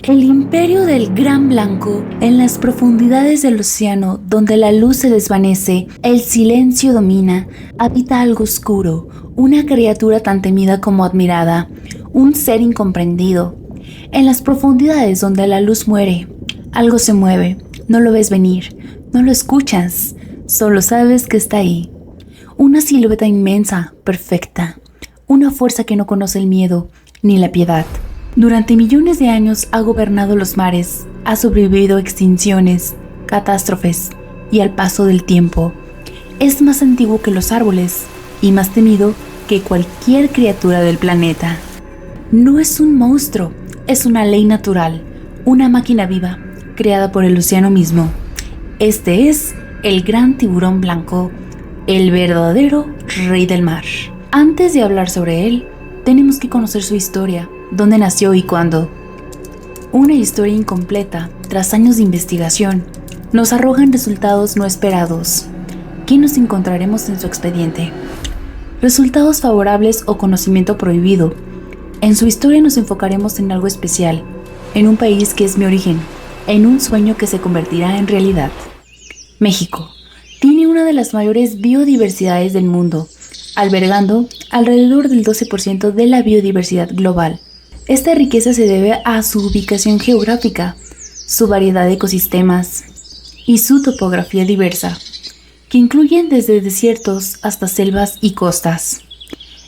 El imperio del Gran Blanco, en las profundidades del océano, donde la luz se desvanece, el silencio domina, habita algo oscuro, una criatura tan temida como admirada, un ser incomprendido. En las profundidades donde la luz muere, algo se mueve, no lo ves venir, no lo escuchas, solo sabes que está ahí. Una silueta inmensa, perfecta, una fuerza que no conoce el miedo ni la piedad. Durante millones de años ha gobernado los mares, ha sobrevivido a extinciones, catástrofes y al paso del tiempo. Es más antiguo que los árboles y más temido que cualquier criatura del planeta. No es un monstruo, es una ley natural, una máquina viva, creada por el océano mismo. Este es el gran tiburón blanco, el verdadero rey del mar. Antes de hablar sobre él, tenemos que conocer su historia. ¿Dónde nació y cuándo? Una historia incompleta, tras años de investigación, nos arrojan resultados no esperados. ¿Qué nos encontraremos en su expediente? Resultados favorables o conocimiento prohibido. En su historia nos enfocaremos en algo especial, en un país que es mi origen, en un sueño que se convertirá en realidad. México tiene una de las mayores biodiversidades del mundo, albergando alrededor del 12% de la biodiversidad global. Esta riqueza se debe a su ubicación geográfica, su variedad de ecosistemas y su topografía diversa, que incluyen desde desiertos hasta selvas y costas.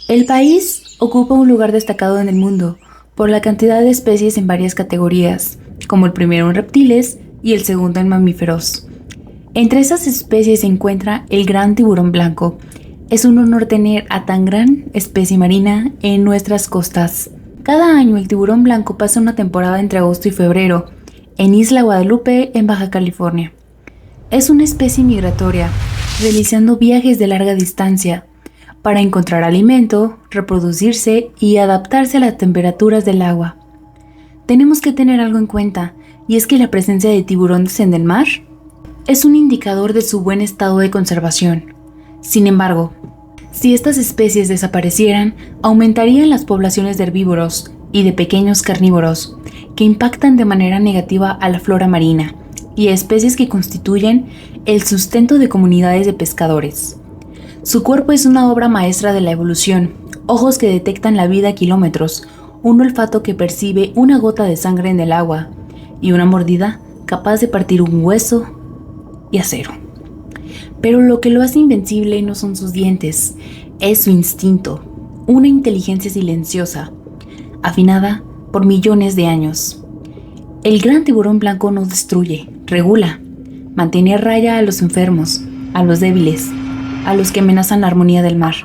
El país ocupa un lugar destacado en el mundo por la cantidad de especies en varias categorías, como el primero en reptiles y el segundo en mamíferos. Entre esas especies se encuentra el gran tiburón blanco. Es un honor tener a tan gran especie marina en nuestras costas. Cada año el tiburón blanco pasa una temporada entre agosto y febrero en Isla Guadalupe, en Baja California. Es una especie migratoria, realizando viajes de larga distancia para encontrar alimento, reproducirse y adaptarse a las temperaturas del agua. Tenemos que tener algo en cuenta, y es que la presencia de tiburones en el mar es un indicador de su buen estado de conservación. Sin embargo, si estas especies desaparecieran, aumentarían las poblaciones de herbívoros y de pequeños carnívoros, que impactan de manera negativa a la flora marina y a especies que constituyen el sustento de comunidades de pescadores. Su cuerpo es una obra maestra de la evolución, ojos que detectan la vida a kilómetros, un olfato que percibe una gota de sangre en el agua y una mordida capaz de partir un hueso y acero. Pero lo que lo hace invencible no son sus dientes, es su instinto, una inteligencia silenciosa, afinada por millones de años. El gran tiburón blanco no destruye, regula, mantiene a raya a los enfermos, a los débiles, a los que amenazan la armonía del mar.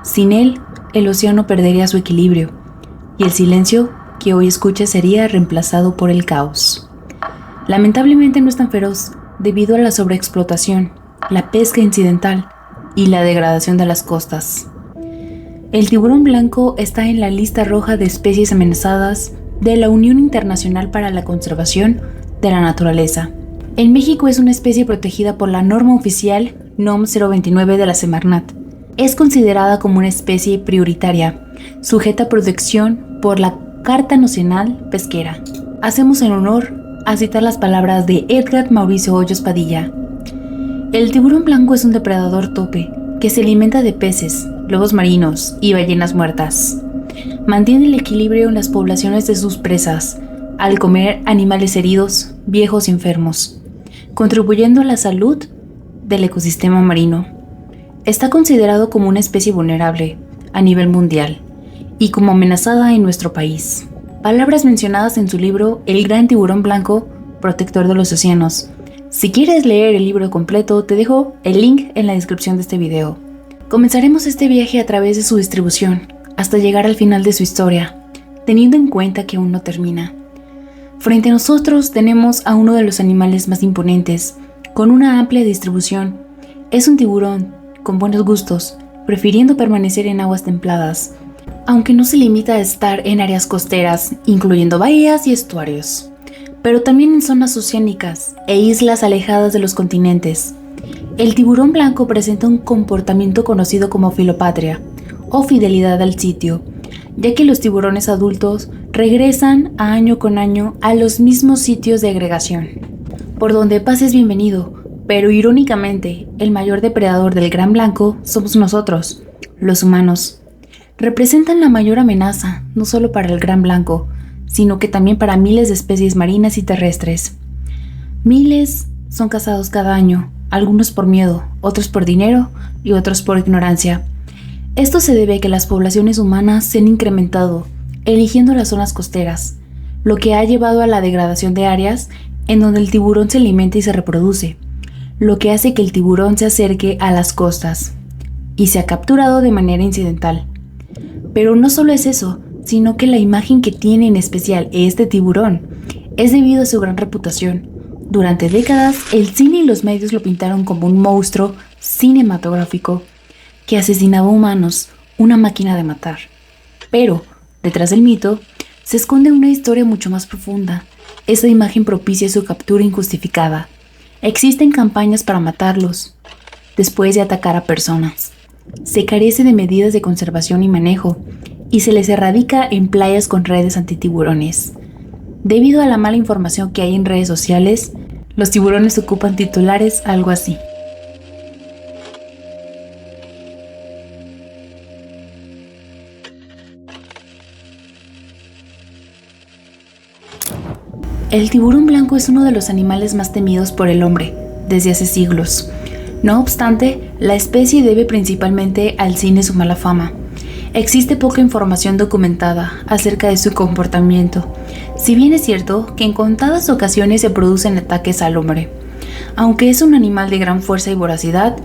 Sin él, el océano perdería su equilibrio, y el silencio que hoy escucha sería reemplazado por el caos. Lamentablemente no es tan feroz, debido a la sobreexplotación, la pesca incidental y la degradación de las costas. El tiburón blanco está en la lista roja de especies amenazadas de la Unión Internacional para la Conservación de la Naturaleza. En México es una especie protegida por la norma oficial NOM 029 de la Semarnat. Es considerada como una especie prioritaria, sujeta a protección por la Carta Nacional Pesquera. Hacemos en honor a citar las palabras de Edgar Mauricio Hoyos Padilla. El tiburón blanco es un depredador tope que se alimenta de peces, lobos marinos y ballenas muertas. Mantiene el equilibrio en las poblaciones de sus presas al comer animales heridos, viejos y enfermos, contribuyendo a la salud del ecosistema marino. Está considerado como una especie vulnerable a nivel mundial y como amenazada en nuestro país. Palabras mencionadas en su libro El gran tiburón blanco, protector de los océanos. Si quieres leer el libro completo, te dejo el link en la descripción de este video. Comenzaremos este viaje a través de su distribución, hasta llegar al final de su historia, teniendo en cuenta que aún no termina. Frente a nosotros tenemos a uno de los animales más imponentes, con una amplia distribución. Es un tiburón con buenos gustos, prefiriendo permanecer en aguas templadas, aunque no se limita a estar en áreas costeras, incluyendo bahías y estuarios. pero también en zonas oceánicas e islas alejadas de los continentes. El tiburón blanco presenta un comportamiento conocido como filopatria o fidelidad al sitio, ya que los tiburones adultos regresan año con año a los mismos sitios de agregación. Por donde pases bienvenido, pero irónicamente, el mayor depredador del gran blanco somos nosotros, los humanos. Representan la mayor amenaza, no solo para el gran blanco, sino que también para miles de especies marinas y terrestres. Miles son cazados cada año, algunos por miedo, otros por dinero y otros por ignorancia. Esto se debe a que las poblaciones humanas se han incrementado, eligiendo las zonas costeras, lo que ha llevado a la degradación de áreas en donde el tiburón se alimenta y se reproduce, lo que hace que el tiburón se acerque a las costas y se ha capturado de manera incidental. Pero no solo es eso, sino que la imagen que tiene en especial este tiburón es debido a su gran reputación. Durante décadas, el cine y los medios lo pintaron como un monstruo cinematográfico que asesinaba humanos, una máquina de matar. Pero, detrás del mito, se esconde una historia mucho más profunda. Esa imagen propicia su captura injustificada. Existen campañas para matarlos, después de atacar a personas. Se carece de medidas de conservación y manejo, y se les erradica en playas con redes antitiburones. Debido a la mala información que hay en redes sociales, los tiburones ocupan titulares algo así. El tiburón blanco es uno de los animales más temidos por el hombre desde hace siglos. No obstante, la especie debe principalmente al cine su mala fama. Existe poca información documentada acerca de su comportamiento, si bien es cierto que en contadas ocasiones se producen ataques al hombre. Aunque es un animal de gran fuerza y voracidad,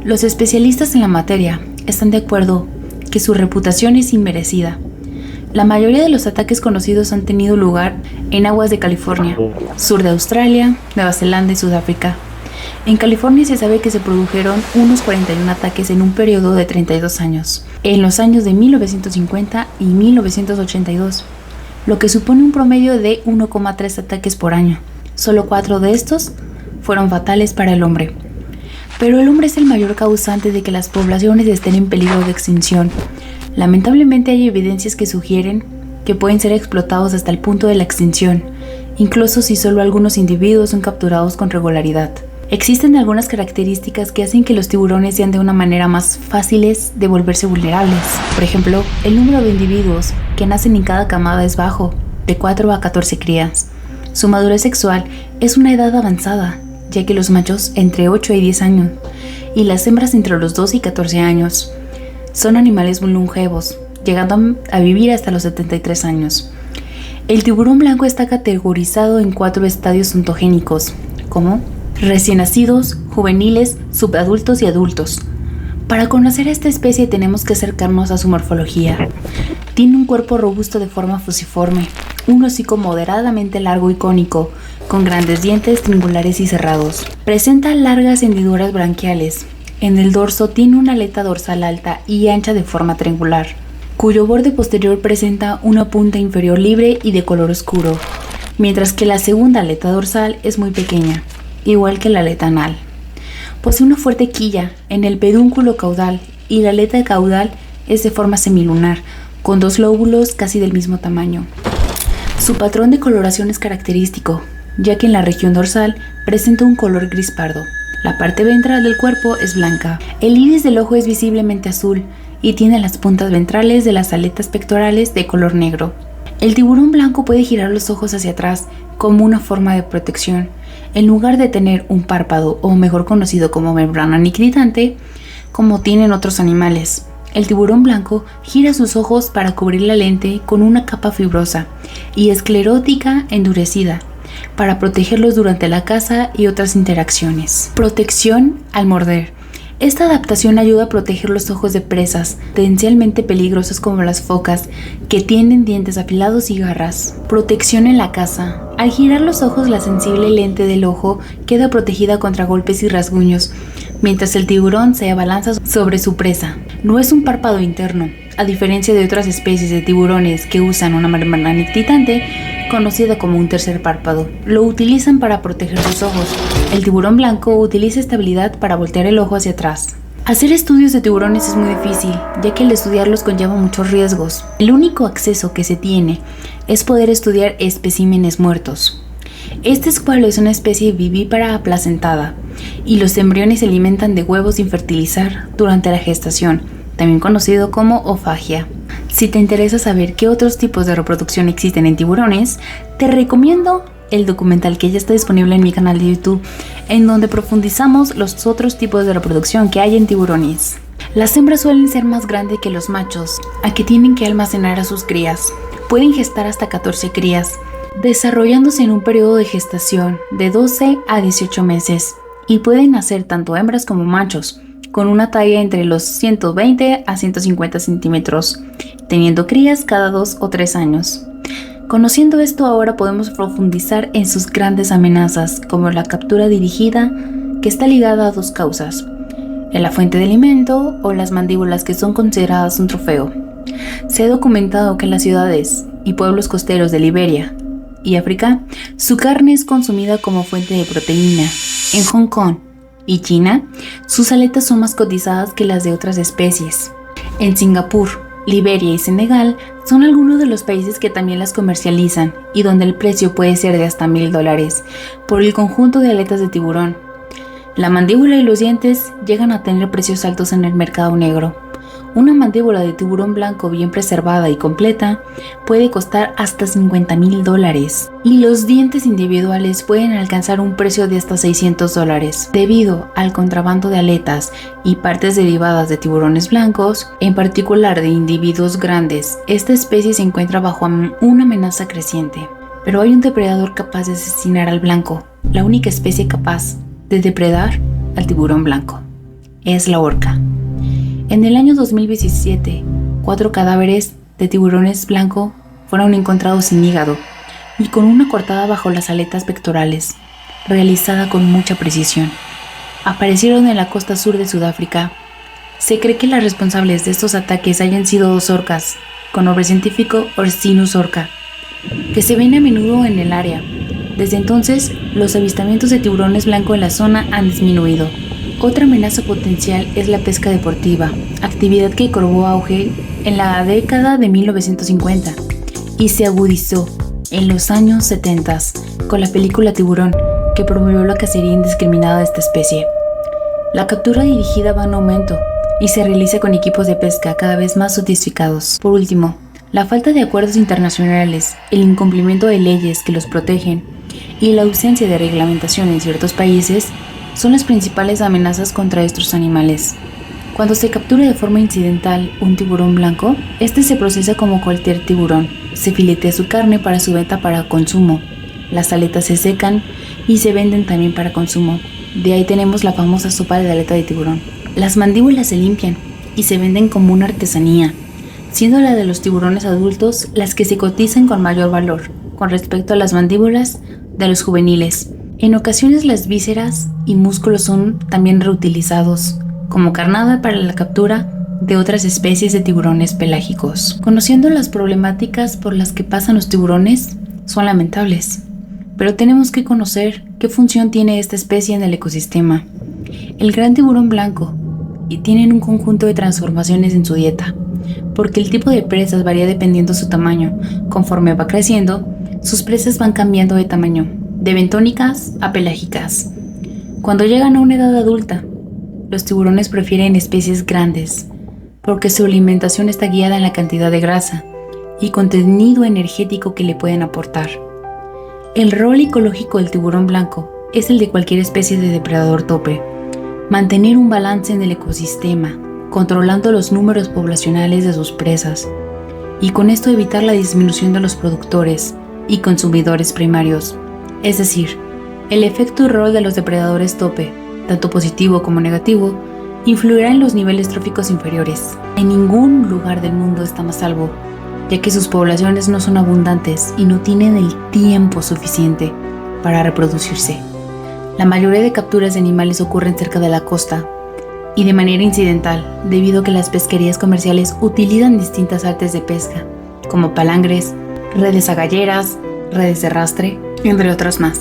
los especialistas en la materia están de acuerdo que su reputación es inmerecida. La mayoría de los ataques conocidos han tenido lugar en aguas de California, sur de Australia, Nueva Zelanda y Sudáfrica. En California se sabe que se produjeron unos 41 ataques en un periodo de 32 años, en los años de 1950 y 1982, lo que supone un promedio de 1,3 ataques por año. Solo 4 de estos fueron fatales para el hombre. Pero el hombre es el mayor causante de que las poblaciones estén en peligro de extinción. Lamentablemente hay evidencias que sugieren que pueden ser explotados hasta el punto de la extinción, incluso si solo algunos individuos son capturados con regularidad. Existen algunas características que hacen que los tiburones sean de una manera más fáciles de volverse vulnerables. Por ejemplo, el número de individuos que nacen en cada camada es bajo, de 4 a 14 crías. Su madurez sexual es una edad avanzada, ya que los machos entre 8 y 10 años y las hembras entre los 2 y 14 años. Son animales muy longevos, llegando a vivir hasta los 73 años. El tiburón blanco está categorizado en 4 estadios ontogénicos, como recién nacidos, juveniles, subadultos y adultos. Para conocer a esta especie tenemos que acercarnos a su morfología. Tiene un cuerpo robusto de forma fusiforme, un hocico moderadamente largo y cónico, con grandes dientes triangulares y cerrados. Presenta largas hendiduras branquiales. En el dorso tiene una aleta dorsal alta y ancha de forma triangular, cuyo borde posterior presenta una punta inferior libre y de color oscuro, mientras que la segunda aleta dorsal es muy pequeña, igual que la aleta anal. Posee una fuerte quilla en el pedúnculo caudal y la aleta caudal es de forma semilunar, con 2 lóbulos casi del mismo tamaño. Su patrón de coloración es característico, ya que en la región dorsal presenta un color gris pardo. La parte ventral del cuerpo es blanca. El iris del ojo es visiblemente azul y tiene las puntas ventrales de las aletas pectorales de color negro. El tiburón blanco puede girar los ojos hacia atrás como una forma de protección. En lugar de tener un párpado, o mejor conocido como membrana nictitante, como tienen otros animales, el tiburón blanco gira sus ojos para cubrir la lente con una capa fibrosa y esclerótica endurecida, para protegerlos durante la caza y otras interacciones. Protección al morder. Esta adaptación ayuda a proteger los ojos de presas potencialmente peligrosas como las focas, que tienen dientes afilados y garras. Protección en la caza. Al girar los ojos, la sensible lente del ojo queda protegida contra golpes y rasguños, mientras el tiburón se abalanza sobre su presa. No es un párpado interno, a diferencia de otras especies de tiburones que usan una membrana nictitante, conocida como un tercer párpado. Lo utilizan para proteger sus ojos. El tiburón blanco utiliza esta habilidad para voltear el ojo hacia atrás. Hacer estudios de tiburones es muy difícil, ya que el estudiarlos conlleva muchos riesgos. El único acceso que se tiene es poder estudiar especímenes muertos. Este escualo es una especie vivípara aplacentada, y los embriones se alimentan de huevos sin fertilizar durante la gestación, también conocido como ofagia. Si te interesa saber qué otros tipos de reproducción existen en tiburones, te recomiendo el documental que ya está disponible en mi canal de YouTube, en donde profundizamos los otros tipos de reproducción que hay en tiburones. Las hembras suelen ser más grandes que los machos, a que tienen que almacenar a sus crías. Pueden gestar hasta 14 crías, desarrollándose en un periodo de gestación de 12 a 18 meses, y pueden nacer tanto hembras como machos, con una talla entre los 120 a 150 centímetros, teniendo crías cada 2 o 3 años. Conociendo esto, ahora podemos profundizar en sus grandes amenazas, como la captura dirigida, que está ligada a dos causas: en la fuente de alimento o las mandíbulas, que son consideradas un trofeo. Se ha documentado que en las ciudades y pueblos costeros de Liberia y África, su carne es consumida como fuente de proteína. En Hong Kong y China, sus aletas son más cotizadas que las de otras especies. En Singapur, Liberia y Senegal son algunos de los países que también las comercializan, y donde el precio puede ser de hasta $1000 por el conjunto de aletas de tiburón. La mandíbula y los dientes llegan a tener precios altos en el mercado negro. Una mandíbula de tiburón blanco bien preservada y completa puede costar hasta $50,000, y los dientes individuales pueden alcanzar un precio de hasta $600. Debido al contrabando de aletas y partes derivadas de tiburones blancos, en particular de individuos grandes, esta especie se encuentra bajo una amenaza creciente. Pero hay un depredador capaz de asesinar al blanco. La única especie capaz de depredar al tiburón blanco es la orca. En el año 2017, 4 cadáveres de tiburones blanco fueron encontrados sin hígado y con una cortada bajo las aletas pectorales, realizada con mucha precisión. Aparecieron en la costa sur de Sudáfrica. Se cree que las responsables de estos ataques hayan sido 2 orcas, con nombre científico Orcinus orca, que se ven a menudo en el área. Desde entonces, los avistamientos de tiburones blanco en la zona han disminuido. Otra amenaza potencial es la pesca deportiva, actividad que cobró auge en la década de 1950 y se agudizó en los años 70 con la película Tiburón, que promovió la cacería indiscriminada de esta especie. La captura dirigida va en aumento y se realiza con equipos de pesca cada vez más sofisticados. Por último, la falta de acuerdos internacionales, el incumplimiento de leyes que los protegen y la ausencia de reglamentación en ciertos países son las principales amenazas contra estos animales. Cuando se captura de forma incidental un tiburón blanco, este se procesa como cualquier tiburón. Se filetea su carne para su venta para consumo. Las aletas se secan y se venden también para consumo. De ahí tenemos la famosa sopa de aleta de tiburón. Las mandíbulas se limpian y se venden como una artesanía, siendo la de los tiburones adultos las que se cotizan con mayor valor con respecto a las mandíbulas de los juveniles. En ocasiones las vísceras y músculos son también reutilizados como carnada para la captura de otras especies de tiburones pelágicos. Conociendo las problemáticas por las que pasan los tiburones, son lamentables, pero tenemos que conocer qué función tiene esta especie en el ecosistema. El gran tiburón blanco tiene un conjunto de transformaciones en su dieta, porque el tipo de presas varía dependiendo su tamaño. Conforme va creciendo, sus presas van cambiando de tamaño, de bentónicas a pelágicas. Cuando llegan a una edad adulta, los tiburones prefieren especies grandes, porque su alimentación está guiada en la cantidad de grasa y contenido energético que le pueden aportar. El rol ecológico del tiburón blanco es el de cualquier especie de depredador tope: mantener un balance en el ecosistema, controlando los números poblacionales de sus presas, y con esto evitar la disminución de los productores y consumidores primarios. Es decir, el efecto y rol de los depredadores tope, tanto positivo como negativo, influirá en los niveles tróficos inferiores. En ningún lugar del mundo están a salvo, ya que sus poblaciones no son abundantes y no tienen el tiempo suficiente para reproducirse. La mayoría de capturas de animales ocurren cerca de la costa y de manera incidental, debido a que las pesquerías comerciales utilizan distintas artes de pesca, como palangres, redes agalleras redes de arrastre, entre otras más.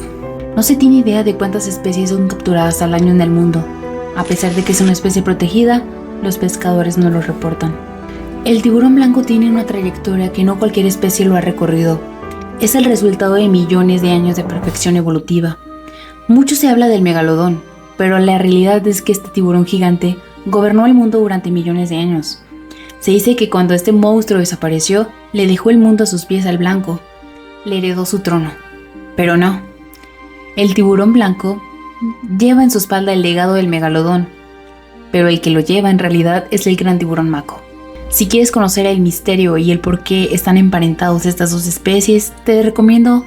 No se tiene idea de cuántas especies son capturadas al año en el mundo. A pesar de que es una especie protegida, los pescadores no lo reportan. El tiburón blanco tiene una trayectoria que no cualquier especie lo ha recorrido. Es el resultado de millones de años de perfección evolutiva. Mucho se habla del megalodón, pero la realidad es que este tiburón gigante gobernó el mundo durante millones de años. Se dice que cuando este monstruo desapareció, le dejó el mundo a sus pies al blanco. Le heredó su trono. Pero no. El tiburón blanco lleva en su espalda el legado del megalodón, pero el que lo lleva en realidad es el gran tiburón maco. Si quieres conocer el misterio y el por qué están emparentados estas dos especies, te recomiendo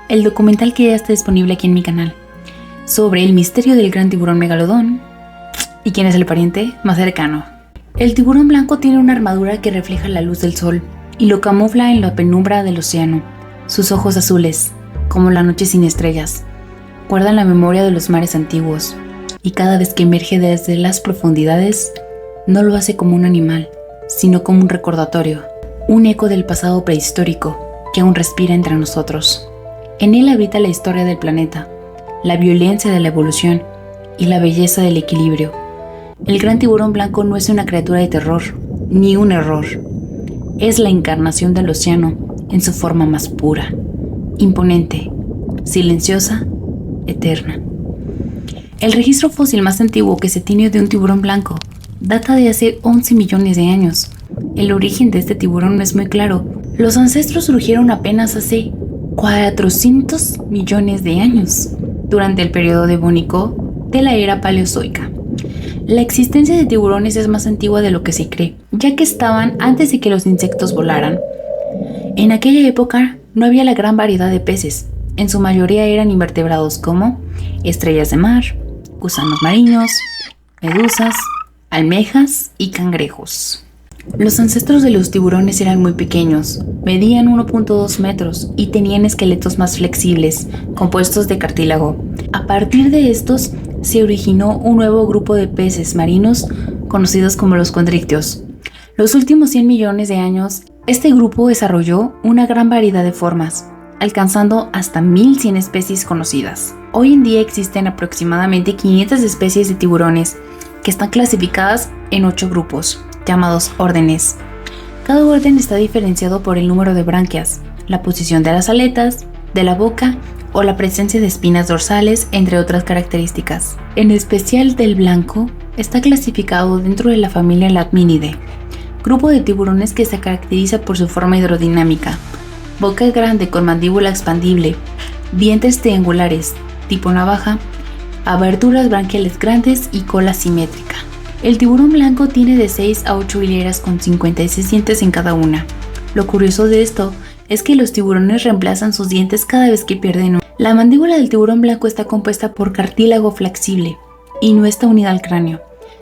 el documental que ya está disponible aquí en mi canal, sobre el misterio del gran tiburón megalodón y quién es el pariente más cercano. El tiburón blanco tiene una armadura que refleja la luz del sol y lo camufla en la penumbra del océano. Sus ojos azules, como la noche sin estrellas, guardan la memoria de los mares antiguos, y cada vez que emerge desde las profundidades, no lo hace como un animal, sino como un recordatorio, un eco del pasado prehistórico que aún respira entre nosotros. En él habita la historia del planeta, la violencia de la evolución y la belleza del equilibrio. El gran tiburón blanco no es una criatura de terror, ni un error. Es la encarnación del océano en su forma más pura, imponente, silenciosa, eterna. El registro fósil más antiguo que se tiene de un tiburón blanco data de hace 11 millones de años. El origen de este tiburón no es muy claro. Los ancestros surgieron apenas hace 400 millones de años, durante el periodo devónico de la era paleozoica. La existencia de tiburones es más antigua de lo que se cree, ya que estaban antes de que los insectos volaran. En aquella época no había la gran variedad de peces. En su mayoría eran invertebrados como estrellas de mar, gusanos marinos, medusas, almejas y cangrejos. Los ancestros de los tiburones eran muy pequeños, medían 1.2 metros y tenían esqueletos más flexibles, compuestos de cartílago. A partir de estos se originó un nuevo grupo de peces marinos conocidos como los condrictios. Los últimos 100 millones de años, este grupo desarrolló una gran variedad de formas, alcanzando hasta 1100 especies conocidas. Hoy en día existen aproximadamente 500 especies de tiburones que están clasificadas en 8 grupos, llamados órdenes. Cada orden está diferenciado por el número de branquias, la posición de las aletas, de la boca o la presencia de espinas dorsales, entre otras características. En especial del blanco, está clasificado dentro de la familia Latminidae, grupo de tiburones que se caracteriza por su forma hidrodinámica, boca grande con mandíbula expandible, dientes triangulares, tipo navaja, aberturas branquiales grandes y cola simétrica. El tiburón blanco tiene de 6 a 8 hileras con 56 dientes en cada una. Lo curioso de esto es que los tiburones reemplazan sus dientes cada vez que pierden uno. La mandíbula del tiburón blanco está compuesta por cartílago flexible y no está unida al cráneo,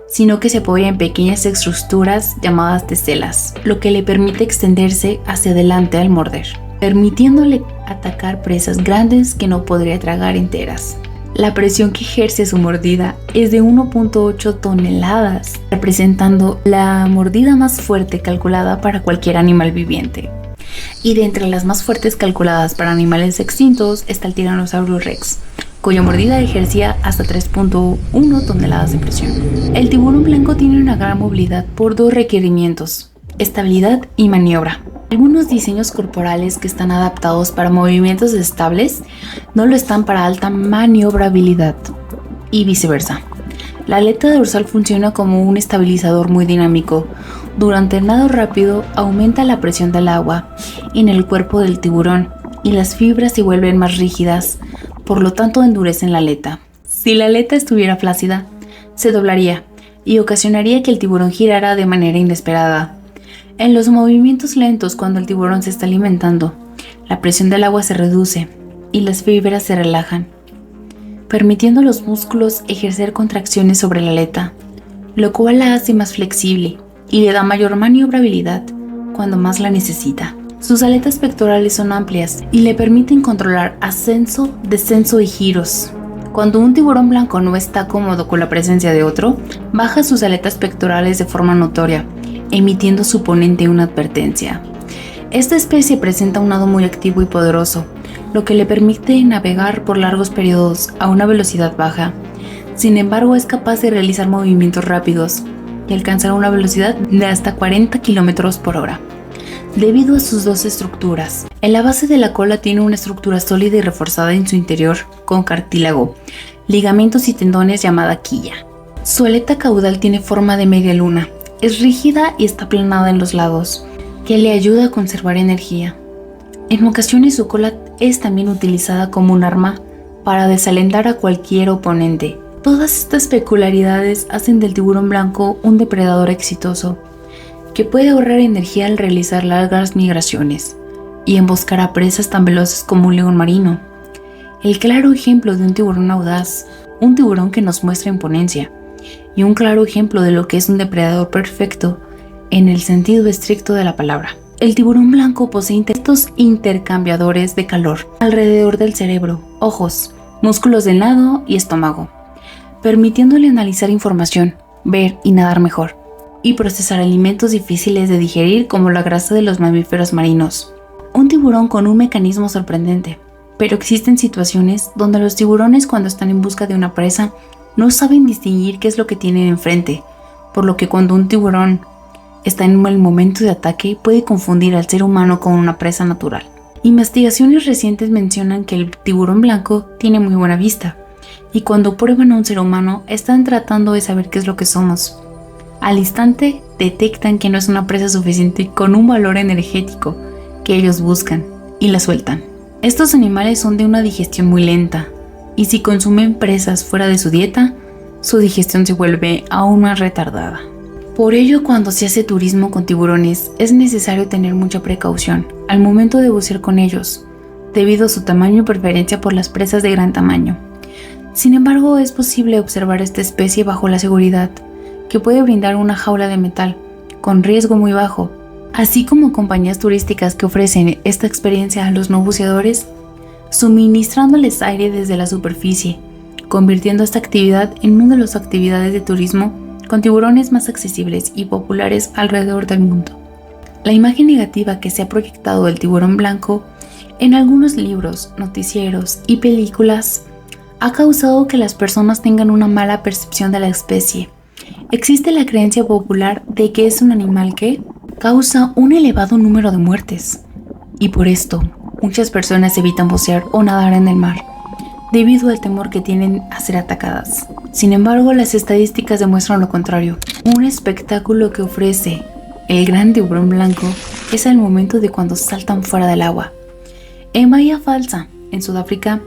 sino que se apoya en pequeñas estructuras llamadas testelas, lo que le permite extenderse hacia adelante al morder, permitiéndole atacar presas grandes que no podría tragar enteras. La presión que ejerce su mordida es de 1.8 toneladas, representando la mordida más fuerte calculada para cualquier animal viviente. Y de entre las más fuertes calculadas para animales extintos está el Tyrannosaurus Rex, cuya mordida ejercía hasta 3.1 toneladas de presión. El tiburón blanco tiene una gran movilidad por 2 requerimientos: estabilidad y maniobra. Algunos diseños corporales que están adaptados para movimientos estables no lo están para alta maniobrabilidad, y viceversa. La aleta dorsal funciona como un estabilizador muy dinámico. Durante el nado rápido aumenta la presión del agua en el cuerpo del tiburón y las fibras se vuelven más rígidas, por lo tanto endurecen la aleta. Si la aleta estuviera flácida, se doblaría y ocasionaría que el tiburón girara de manera inesperada. En los movimientos lentos, cuando el tiburón se está alimentando, la presión del agua se reduce y las fibras se relajan, permitiendo a los músculos ejercer contracciones sobre la aleta, lo cual la hace más flexible y le da mayor maniobrabilidad cuando más la necesita. Sus aletas pectorales son amplias y le permiten controlar ascenso, descenso y giros. Cuando un tiburón blanco no está cómodo con la presencia de otro, baja sus aletas pectorales de forma notoria, emitiendo a su oponente una advertencia. Esta especie presenta un nado muy activo y poderoso, lo que le permite navegar por largos periodos a una velocidad baja. Sin embargo, es capaz de realizar movimientos rápidos y alcanzar una velocidad de hasta 40 km por hora. Debido a sus dos estructuras, en la base de la cola tiene una estructura sólida y reforzada en su interior con cartílago, ligamentos y tendones llamada quilla. Su aleta caudal tiene forma de media luna, es rígida y está aplanada en los lados, que le ayuda a conservar energía. En ocasiones su cola es también utilizada como un arma para desalentar a cualquier oponente. Todas estas peculiaridades hacen del tiburón blanco un depredador exitoso, que puede ahorrar energía al realizar largas migraciones y emboscar a presas tan veloces como un león marino. El claro ejemplo de un tiburón audaz, un tiburón que nos muestra imponencia, y un claro ejemplo de lo que es un depredador perfecto en el sentido estricto de la palabra. El tiburón blanco posee estos intercambiadores de calor alrededor del cerebro, ojos, músculos del nado y estómago, permitiéndole analizar información, ver y nadar mejor, y procesar alimentos difíciles de digerir como la grasa de los mamíferos marinos. Un tiburón con un mecanismo sorprendente, pero existen situaciones donde los tiburones, cuando están en busca de una presa, no saben distinguir qué es lo que tienen enfrente, por lo que cuando un tiburón está en el momento de ataque puede confundir al ser humano con una presa natural. Investigaciones recientes mencionan que el tiburón blanco tiene muy buena vista, y cuando prueban a un ser humano están tratando de saber qué es lo que somos. Al instante detectan que no es una presa suficiente con un valor energético que ellos buscan y la sueltan. Estos animales son de una digestión muy lenta, y si consumen presas fuera de su dieta, su digestión se vuelve aún más retardada. Por ello, cuando se hace turismo con tiburones, es necesario tener mucha precaución al momento de bucear con ellos, debido a su tamaño y preferencia por las presas de gran tamaño. Sin embargo, es posible observar esta especie bajo la seguridad que puede brindar una jaula de metal, con riesgo muy bajo, así como compañías turísticas que ofrecen esta experiencia a los no buceadores, suministrándoles aire desde la superficie, convirtiendo esta actividad en una de las actividades de turismo con tiburones más accesibles y populares alrededor del mundo. La imagen negativa que se ha proyectado del tiburón blanco en algunos libros, noticieros y películas ha causado que las personas tengan una mala percepción de la especie. Existe la creencia popular de que es un animal que causa un elevado número de muertes, y por esto muchas personas evitan bucear o nadar en el mar, debido al temor que tienen a ser atacadas. Sin embargo, las estadísticas demuestran lo contrario. Un espectáculo que ofrece el gran tiburón blanco es el momento de cuando saltan fuera del agua. En Bahía Falsa, en Sudáfrica,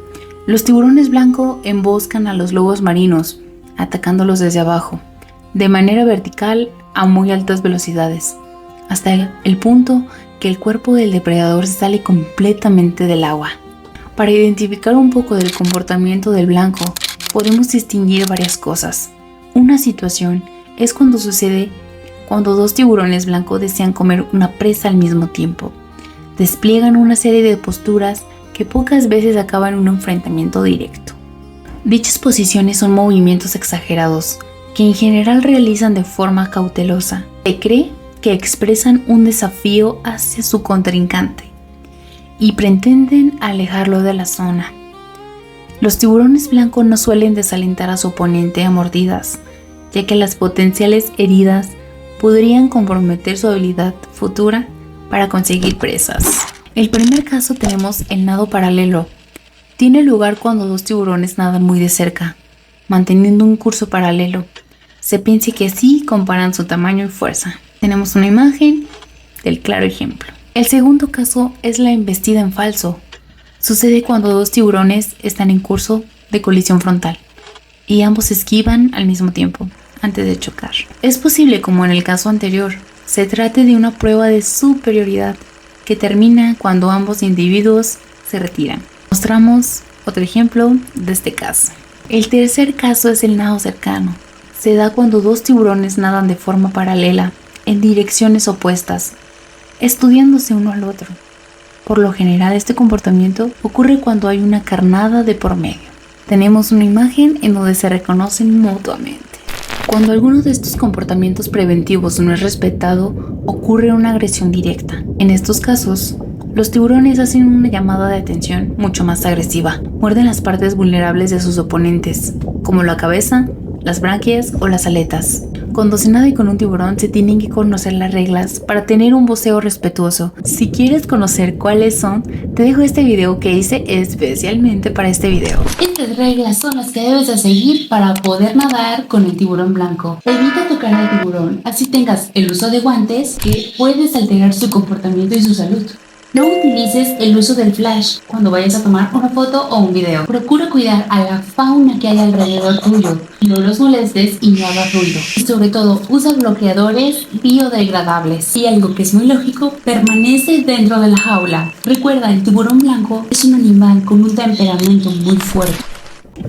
los tiburones blancos emboscan a los lobos marinos, atacándolos desde abajo, de manera vertical a muy altas velocidades, hasta el punto que el cuerpo del depredador sale completamente del agua. Para identificar un poco del comportamiento del blanco, podemos distinguir varias cosas. Una situación es cuando sucede cuando dos tiburones blancos desean comer una presa al mismo tiempo. Despliegan una serie de posturas que pocas veces acaban en un enfrentamiento directo. Dichas posiciones son movimientos exagerados que en general realizan de forma cautelosa. Se cree que expresan un desafío hacia su contrincante y pretenden alejarlo de la zona. Los tiburones blancos no suelen desalentar a su oponente a mordidas, ya que las potenciales heridas podrían comprometer su habilidad futura para conseguir presas. El primer caso tenemos el nado paralelo. Tiene lugar cuando dos tiburones nadan muy de cerca, manteniendo un curso paralelo. Se piensa que así comparan su tamaño y fuerza. Tenemos una imagen del claro ejemplo. El segundo caso es la embestida en falso. Sucede cuando dos tiburones están en curso de colisión frontal y ambos esquivan al mismo tiempo antes de chocar. Es posible, como en el caso anterior, se trate de una prueba de superioridad que termina cuando ambos individuos se retiran. Mostramos otro ejemplo de este caso. El tercer caso es el nado cercano. Se da cuando dos tiburones nadan de forma paralela en direcciones opuestas, estudiándose uno al otro. Por lo general, este comportamiento ocurre cuando hay una carnada de por medio. Tenemos una imagen en donde se reconocen mutuamente. Cuando alguno de estos comportamientos preventivos no es respetado, ocurre una agresión directa. En estos casos, Los tiburones hacen una llamada de atención mucho más agresiva. Muerden las partes vulnerables de sus oponentes, como la cabeza, las branquias o las aletas. Cuando se nade con un tiburón se tienen que conocer las reglas para tener un buceo respetuoso. Si quieres conocer cuáles son, te dejo este video que hice especialmente para este video. Estas reglas son las que debes de seguir para poder nadar con el tiburón blanco. Evita tocar al tiburón, así tengas el uso de guantes que puedes alterar su comportamiento y su salud. No utilices el uso del flash cuando vayas a tomar una foto o un video. Procura cuidar a la fauna que hay alrededor tuyo. No los molestes y no hagas ruido. Y sobre todo, usa bloqueadores biodegradables. Y algo que es muy lógico, permanece dentro de la jaula. Recuerda, el tiburón blanco es un animal con un temperamento muy fuerte.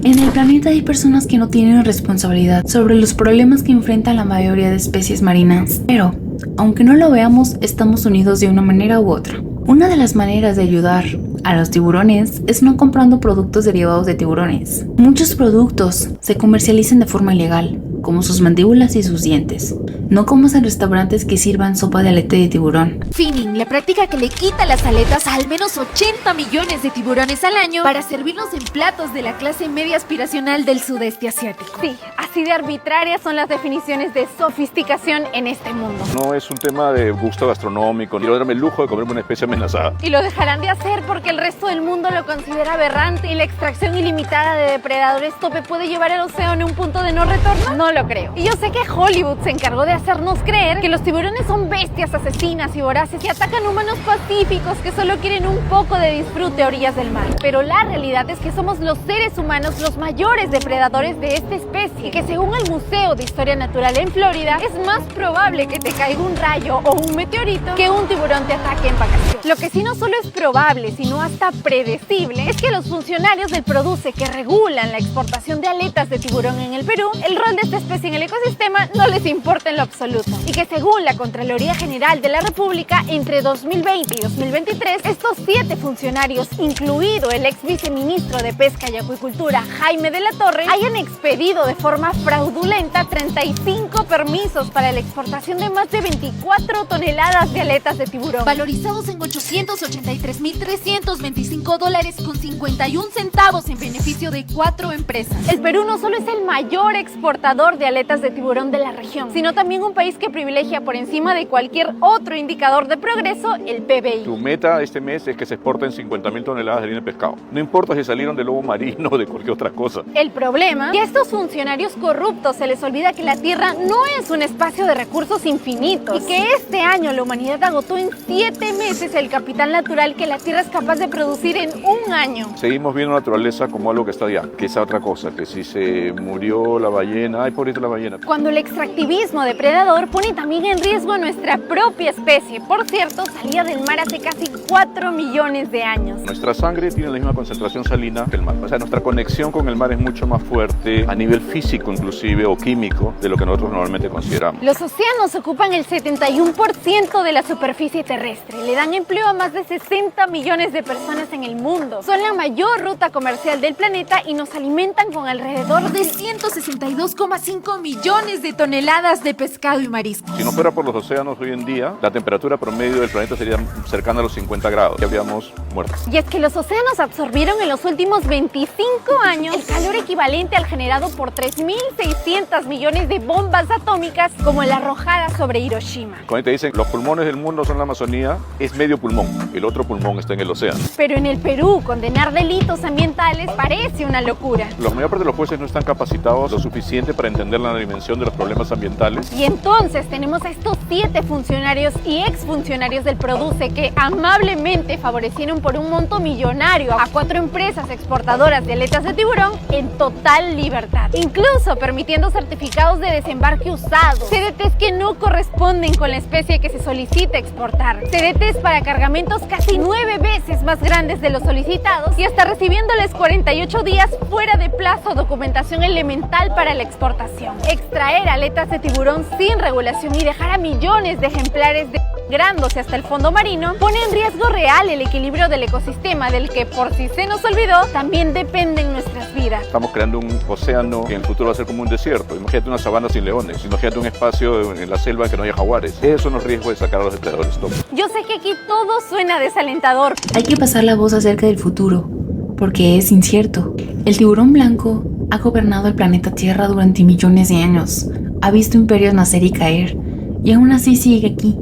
En el planeta hay personas que no tienen responsabilidad sobre los problemas que enfrenta la mayoría de especies marinas. Pero, aunque no lo veamos, estamos unidos de una manera u otra. Una de las maneras de ayudar a los tiburones es no comprando productos derivados de tiburones. Muchos productos se comercializan de forma ilegal, como sus mandíbulas y sus dientes. No comas en restaurantes que sirvan sopa de aleta de tiburón. Finning, la práctica que le quita las aletas a al menos 80 millones de tiburones al año para servirlos en platos de la clase media aspiracional del sudeste asiático. Sí, así de arbitrarias son las definiciones de sofisticación en este mundo. No es un tema de gusto gastronómico, quiero darme el lujo de comerme una especie amenazada. Y lo dejarán de hacer porque el resto del mundo lo considera aberrante y la extracción ilimitada de depredadores tope puede llevar al océano a un punto de no retorno. No lo creo. Y yo sé que Hollywood se encargó de hacernos creer que los tiburones son bestias asesinas y voraces que atacan humanos pacíficos que solo quieren un poco de disfrute a orillas del mar. Pero la realidad es que somos los seres humanos los mayores depredadores de esta especie y que según el Museo de Historia Natural en Florida es más probable que te caiga un rayo o un meteorito que un tiburón te ataque en vacaciones. Lo que sí no solo es probable, sino hasta predecible, es que los funcionarios del PRODUCE que regulan la exportación de aletas de tiburón en el Perú, el rol de esta especie en el ecosistema no les importa en lo absoluto. Y que según la Contraloría General de la República, entre 2020 y 2023, estos 7 funcionarios, incluido el ex viceministro de Pesca y Acuicultura, Jaime de la Torre, hayan expedido de forma fraudulenta 35 permisos para la exportación de más de 24 toneladas de aletas de tiburón, valorizados en $883,035.51 en beneficio de 4 empresas. El Perú no solo es el mayor exportador de aletas de tiburón de la región, sino también un país que privilegia por encima de cualquier otro indicador de progreso el PBI. Tu meta este mes es que se exporten 50.000 toneladas de harina de pescado. No importa si salieron de lobo marino o de cualquier otra cosa. El problema es que a estos funcionarios corruptos se les olvida que la Tierra no es un espacio de recursos infinitos y que este año la humanidad agotó en 7 meses el capital natural que la Tierra es capaz de producir en un año. Seguimos viendo la naturaleza como algo que está allá, que es otra cosa, que si se murió la ballena, ay, pobrecita la ballena. Cuando el extractivismo depredador pone también en riesgo a nuestra propia especie. Por cierto, salía del mar hace casi 4 millones de años. Nuestra sangre tiene la misma concentración salina que el mar. O sea, nuestra conexión con el mar es mucho más fuerte a nivel físico inclusive o químico de lo que nosotros normalmente consideramos. Los océanos ocupan el 71% de la superficie terrestre. Le dan empleo a más de 60 millones de personas en el mundo. Son la mayor ruta comercial del planeta y nos alimentan con alrededor de 162,5 millones de toneladas de pescado y marisco. Si no fuera por los océanos hoy en día, la temperatura promedio del planeta sería cercana a los 50 grados. Ya habríamos muerto. Y es que los océanos absorbieron en los últimos 25 años el calor equivalente al generado por 3.600 millones de bombas atómicas como la arrojada sobre Hiroshima. Cuando te dicen los pulmones del mundo son la Amazonía, es medio pulmón. El otro pulmón está en el océano. Pero en el Perú, condenar delitos ambientales parece una locura. La mayor parte de los jueces no están capacitados lo suficiente para entender la dimensión de los problemas ambientales. Y entonces tenemos a estos 7 funcionarios y exfuncionarios del PRODUCE que amablemente favorecieron por un monto millonario a 4 empresas exportadoras de aletas de tiburón en total libertad, incluso permitiendo certificados de desembarque usados, CDTs que no corresponden con la especie que se solicita exportar, CDTs para cargamentos casi 9 veces más grandes de los solicitados y hasta recibiéndoles 48 días fuera de plazo documentación elemental para la exportación. Extraer aletas de tiburón sin regulación y dejar a millones de ejemplares de migrándose hasta el fondo marino, pone en riesgo real el equilibrio del ecosistema del que, por si se nos olvidó, también dependen nuestras vidas. Estamos creando un océano que en el futuro va a ser como un desierto. Imagínate una sabana sin leones, imagínate un espacio en la selva en que no haya jaguares. Esos son los riesgos de sacar a los depredadores top. Yo sé que aquí todo suena desalentador. Hay que pasar la voz acerca del futuro, porque es incierto. El tiburón blanco ha gobernado el planeta Tierra durante millones de años, ha visto imperios nacer y caer, y aún así sigue aquí.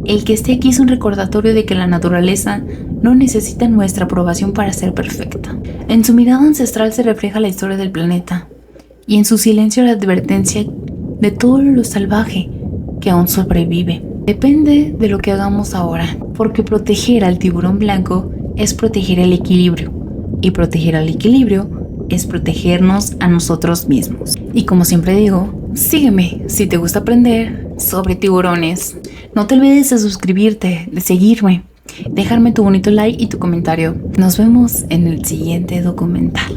El que esté aquí es un recordatorio de que la naturaleza no necesita nuestra aprobación para ser perfecta. En su mirada ancestral se refleja la historia del planeta, y en su silencio la advertencia de todo lo salvaje que aún sobrevive. Depende de lo que hagamos ahora, porque proteger al tiburón blanco es proteger el equilibrio, y proteger al equilibrio es protegernos a nosotros mismos. Y como siempre digo, sígueme si te gusta aprender sobre tiburones. No te olvides de suscribirte, de seguirme, dejarme tu bonito like y tu comentario. Nos vemos en el siguiente documental.